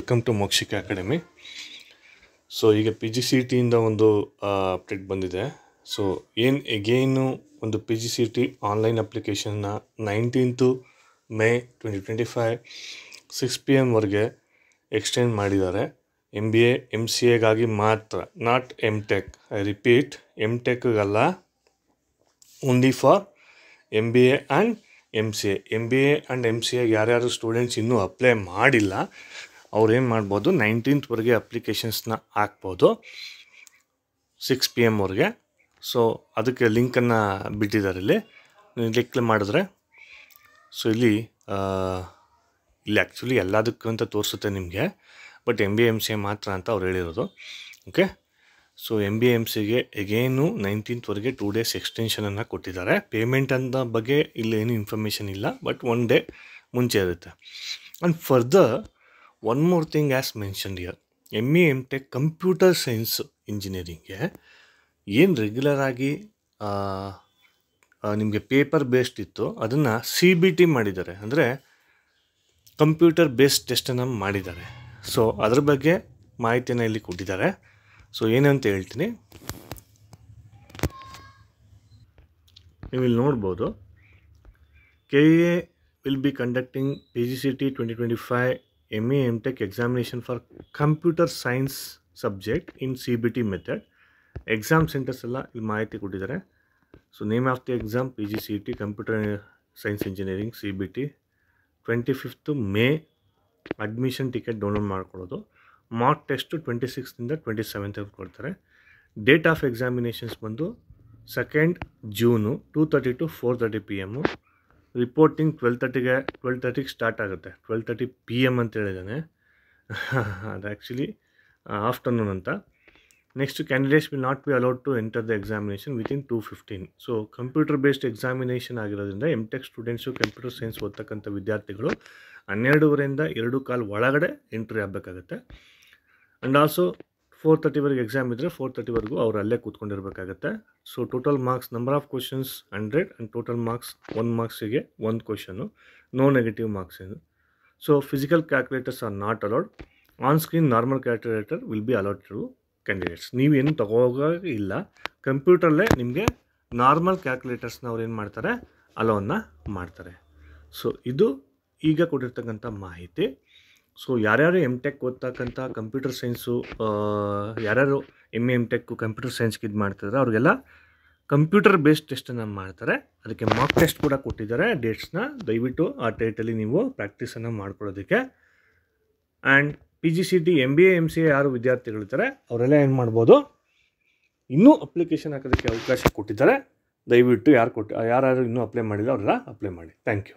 Welcome to Mokshika Academy. So ಈಗ PGCET ಇಂದ ಒಂದು ಅಪ್ಡೇಟ್ ಬಂದಿದೆ. ಸೊ ಎಗೇನು ಒಂದು PGCET ಆನ್ಲೈನ್ ಅಪ್ಲಿಕೇಶನ್ನ 19th May 2025 6 PM ವರೆಗೆ ಎಕ್ಸ್ಟೆಂಡ್ ಮಾಡಿದ್ದಾರೆ. MBA MCAಗಾಗಿ ಮಾತ್ರ, ನಾಟ್ MTech. ಐ ರಿಪೀಟ್, MTechಗಲ್ಲ, only for MBA and MCA. MBA and MCA ಯಾರ್ಯಾರು ಸ್ಟೂಡೆಂಟ್ಸ್ ಇನ್ನೂ ಅಪ್ಲೈ ಮಾಡಿಲ್ಲ ಅವ್ರು ಏನು ಮಾಡ್ಬೋದು, 19th ವರೆಗೆ ಅಪ್ಲಿಕೇಶನ್ಸ್ನ ಹಾಕ್ಬೋದು 6 PM ವರೆಗೆ. ಸೊ ಅದಕ್ಕೆ ಲಿಂಕನ್ನು ಬಿಟ್ಟಿದ್ದಾರೆ ಇಲ್ಲಿ. ನೀವು ಕ್ಲಿಕ್ ಮಾಡಿದ್ರೆ ಸೊ ಇಲ್ಲಿ ಆ್ಯಕ್ಚುಲಿ ಎಲ್ಲದಕ್ಕೂ ಅಂತ ತೋರಿಸುತ್ತೆ ನಿಮಗೆ, ಬಟ್ MBA MCA ಮಾತ್ರ ಅಂತ ಅವ್ರು ಹೇಳಿರೋದು. ಓಕೆ, ಸೊ MBA MCAಗೆ ಎಗೇನು 19th ವರೆಗೆ 2 days ಎಕ್ಸ್ಟೆನ್ಷನನ್ನು ಕೊಟ್ಟಿದ್ದಾರೆ. ಪೇಮೆಂಟ್ ಅಂತ ಬಗ್ಗೆ ಇಲ್ಲಿ ಏನು ಇನ್ಫಾರ್ಮೇಷನ್ ಇಲ್ಲ, ಬಟ್ 1 day ಮುಂಚೆ ಇರುತ್ತೆ. And further one more thing as mentioned here, ME MTech computer science ಇಂಜಿನಿಯರಿಂಗ್ಗೆ ಏನು ರೆಗ್ಯುಲರಾಗಿ ನಿಮಗೆ ಪೇಪರ್ ಬೇಸ್ಡ್ ಇತ್ತು ಅದನ್ನು CBT ಮಾಡಿದ್ದಾರೆ, ಅಂದರೆ ಕಂಪ್ಯೂಟರ್ ಬೇಸ್ಡ್ ಟೆಸ್ಟನ್ನು ಮಾಡಿದ್ದಾರೆ. ಸೊ ಅದ್ರ ಬಗ್ಗೆ ಮಾಹಿತಿಯನ್ನು ಇಲ್ಲಿ ಕೊಟ್ಟಿದ್ದಾರೆ. ಸೊ ಏನಂತ ಹೇಳ್ತೀನಿ, ನೀವು ಇಲ್ಲಿ ನೋಡ್ಬೋದು. KEA will be conducting PGCET 2025 ME MTech examination for computer science subject in CBT method. Exam centres ಎಲ್ಲ ಇಲ್ಲಿ ಮಾಹಿತಿ ಕೊಟ್ಟಿದ್ದಾರೆ. So name of the exam PGCET computer science engineering CBT 25th May. Admission ticket download ಮಾಡ್ಕೊಳ್ಳೋದು. Mark test 26th 27th ಕೊಡ್ತಾರೆ. Date of examinations ಬಂದು 2nd June 2:30 to 4:30 PM. Reporting 12:30ಗೆ start ಆಗುತ್ತೆ. 12:30 PM ಅಂತ ಹೇಳಿದ್ದಾನೆ, ಅದು ಆ್ಯಕ್ಚುಲಿ ಆಫ್ಟರ್ನೂನ್ ಅಂತ. Next, candidates will not be allowed to enter the examination within 2:15. So computer based examination ಆಗಿರೋದ್ರಿಂದ MTech students computer science ಓದ್ತಕ್ಕಂಥ ವಿದ್ಯಾರ್ಥಿಗಳು 12:30ರಿಂದ 2:15 ಒಳಗಡೆ ಎಂಟ್ರಿ ಆಗಬೇಕಾಗತ್ತೆ. ಆ್ಯಂಡ್ ಆಲ್ಸೋ 4:30ವರೆಗೆ ಎಕ್ಸಾಮ್ ಇದ್ದರೆ 4:30ವರೆಗೂ ಅವ್ರು ಅಲ್ಲೇ ಕೂತ್ಕೊಂಡಿರಬೇಕಾಗತ್ತೆ. So total marks, number of questions 100 and total marks 1 ಮಾರ್ಕ್ಸಿಗೆ 1 ಕ್ವಶನು, ನೋ ನೆಗೆಟಿವ್ ಮಾರ್ಕ್ಸ್ ಇದು. So physical calculators are not allowed. On screen normal calculator will be allowed to candidates. ನೀವೇನು ತಗೋಗಿಲ್ಲ, ಕಂಪ್ಯೂಟರ್ಲೇ ನಿಮಗೆ ನಾರ್ಮಲ್ ಕ್ಯಾಲ್ಕುಲೇಟರ್ಸ್ನ ಅವ್ರು ಏನು ಮಾಡ್ತಾರೆ, ಅಲೋವನ್ನು ಮಾಡ್ತಾರೆ. ಸೊ ಇದು ಈಗ ಕೊಟ್ಟಿರ್ತಕ್ಕಂಥ ಮಾಹಿತಿ. ಸೊ ಯಾರ್ಯಾರು MTech ಓದ್ತಕ್ಕಂಥ ಕಂಪ್ಯೂಟರ್ ಸೈನ್ಸು, ಯಾರ್ಯಾರು ME MTech ಕಂಪ್ಯೂಟರ್ ಸೈನ್ಸ್ಗೆ ಇದು ಮಾಡ್ತಿದ್ದಾರೆ ಅವ್ರಿಗೆಲ್ಲ ಕಂಪ್ಯೂಟರ್ ಬೇಸ್ಡ್ ಟೆಸ್ಟನ್ನು ಮಾಡ್ತಾರೆ. ಅದಕ್ಕೆ ಮಾರ್ಕ್ ಟೆಸ್ಟ್ ಕೂಡ ಕೊಟ್ಟಿದ್ದಾರೆ. ಡೇಟ್ಸ್ನ ದಯವಿಟ್ಟು ಆ ಡೇಟಲ್ಲಿ ನೀವು ಪ್ರಾಕ್ಟೀಸನ್ನು ಮಾಡ್ಕೊಳ್ಳೋದಕ್ಕೆ. ಆ್ಯಂಡ್ PGCET MBA MCA ಯಾರು ವಿದ್ಯಾರ್ಥಿಗಳಿರ್ತಾರೆ ಅವರೆಲ್ಲ ಏನು ಮಾಡ್ಬೋದು, ಇನ್ನೂ ಅಪ್ಲಿಕೇಶನ್ ಹಾಕೋದಕ್ಕೆ ಅವಕಾಶ ಕೊಟ್ಟಿದ್ದಾರೆ. ದಯವಿಟ್ಟು ಯಾರು ಇನ್ನೂ ಅಪ್ಲೈ ಮಾಡಿಲ್ಲ ಅವರೆಲ್ಲ ಅಪ್ಲೈ ಮಾಡಿ. Thank you.